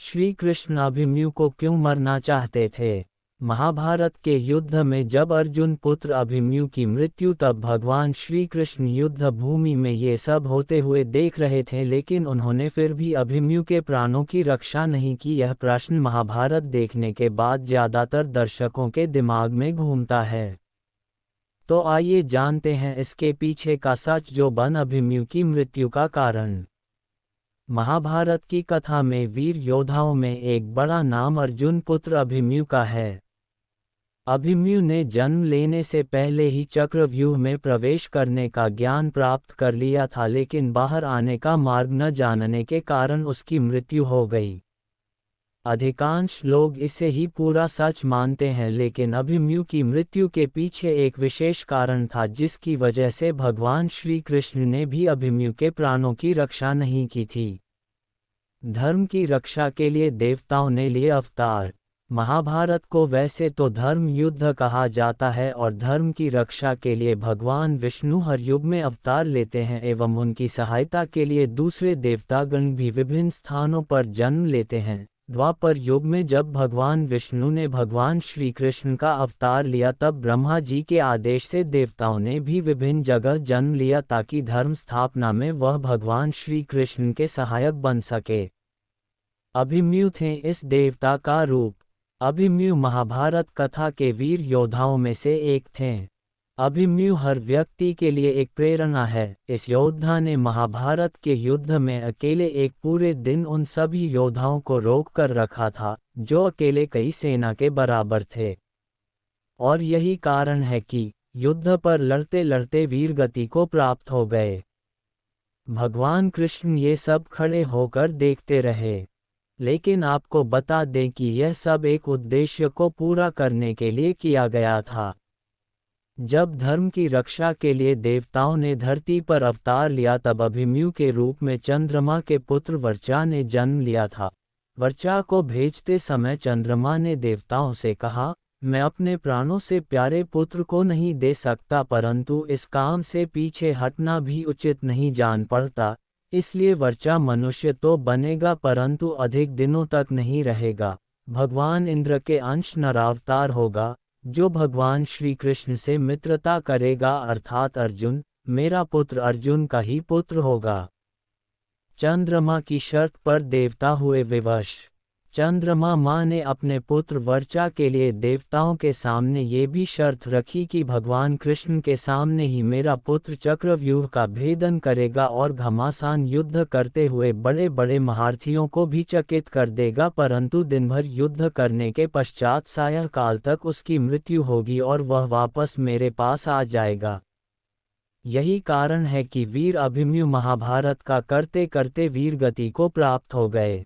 श्री कृष्ण अभिमन्यु को क्यों मरना चाहते थे? महाभारत के युद्ध में जब अर्जुन पुत्र अभिमन्यु की मृत्यु, तब भगवान श्री कृष्ण युद्ध भूमि में ये सब होते हुए देख रहे थे, लेकिन उन्होंने फिर भी अभिमन्यु के प्राणों की रक्षा नहीं की। यह प्रश्न महाभारत देखने के बाद ज़्यादातर दर्शकों के दिमाग में घूमता है। तो आइए जानते हैं इसके पीछे का सच, जो बन अभिमन्यु की मृत्यु का कारण। महाभारत की कथा में वीर योद्धाओं में एक बड़ा नाम अर्जुन पुत्र अभिमन्यु का है। अभिमन्यु ने जन्म लेने से पहले ही चक्रव्यूह में प्रवेश करने का ज्ञान प्राप्त कर लिया था, लेकिन बाहर आने का मार्ग न जानने के कारण उसकी मृत्यु हो गई। अधिकांश लोग इसे ही पूरा सच मानते हैं, लेकिन अभिमन्यु की मृत्यु के पीछे एक विशेष कारण था, जिसकी वजह से भगवान श्री कृष्ण ने भी अभिमन्यु के प्राणों की रक्षा नहीं की थी। धर्म की रक्षा के लिए देवताओं ने लिए अवतार। महाभारत को वैसे तो धर्म युद्ध कहा जाता है, और धर्म की रक्षा के लिए भगवान विष्णु हर युग में अवतार लेते हैं एवं उनकी सहायता के लिए दूसरे देवतागण भी विभिन्न स्थानों पर जन्म लेते हैं। द्वापर युग में जब भगवान विष्णु ने भगवान श्री कृष्ण का अवतार लिया, तब ब्रह्मा जी के आदेश से देवताओं ने भी विभिन्न जगह जन्म लिया, ताकि धर्म स्थापना में वह भगवान श्री कृष्ण के सहायक बन सके। अभिमन्यु थे इस देवता का रूप। अभिमन्यु महाभारत कथा के वीर योद्धाओं में से एक थे। अभिमन्यु हर व्यक्ति के लिए एक प्रेरणा है। इस योद्धा ने महाभारत के युद्ध में अकेले एक पूरे दिन उन सभी योद्धाओं को रोक कर रखा था, जो अकेले कई सेना के बराबर थे। और यही कारण है कि युद्ध पर लड़ते लड़ते वीरगति को प्राप्त हो गए। भगवान कृष्ण ये सब खड़े होकर देखते रहे। लेकिन आपको बता दें कि यह सब एक उद्देश्य को पूरा करने के लिए किया गया था। जब धर्म की रक्षा के लिए देवताओं ने धरती पर अवतार लिया, तब अभिमन्यु के रूप में चंद्रमा के पुत्र वर्चा ने जन्म लिया था। वर्चा को भेजते समय चंद्रमा ने देवताओं से कहा, मैं अपने प्राणों से प्यारे पुत्र को नहीं दे सकता, परंतु इस काम से पीछे हटना भी उचित नहीं जान पड़ता, इसलिए वर्चा मनुष्य तो बनेगा, परंतु अधिक दिनों तक नहीं रहेगा। भगवान इंद्र के अंश नरावतार होगा, जो भगवान श्री कृष्ण से मित्रता करेगा, अर्थात अर्जुन, मेरा पुत्र अर्जुन का ही पुत्र होगा। चंद्रमा की शर्त पर देवता हुए विवश। चंद्रमा माँ ने अपने पुत्र वर्चा के लिए देवताओं के सामने ये भी शर्त रखी कि भगवान कृष्ण के सामने ही मेरा पुत्र चक्रव्यूह का भेदन करेगा और घमासान युद्ध करते हुए बड़े बड़े महारथियों को भी चकित कर देगा, परंतु दिन भर युद्ध करने के पश्चात सायंकाल तक उसकी मृत्यु होगी और वह वापस मेरे पास आ जाएगा। यही कारण है कि वीर अभिमन्यु महाभारत का करते करते वीरगति को प्राप्त हो गए,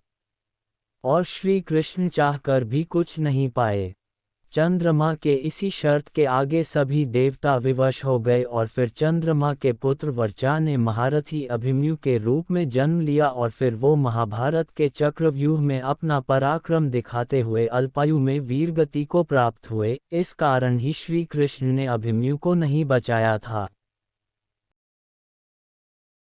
और श्री कृष्ण चाहकर भी कुछ नहीं पाए। चंद्रमा के इसी शर्त के आगे सभी देवता विवश हो गए, और फिर चंद्रमा के पुत्र वर्चा ने महारथी अभिमन्यु के रूप में जन्म लिया, और फिर वो महाभारत के चक्रव्यूह में अपना पराक्रम दिखाते हुए अल्पायु में वीरगति को प्राप्त हुए। इस कारण ही श्री कृष्ण ने अभिमन्यु को नहीं बचाया था।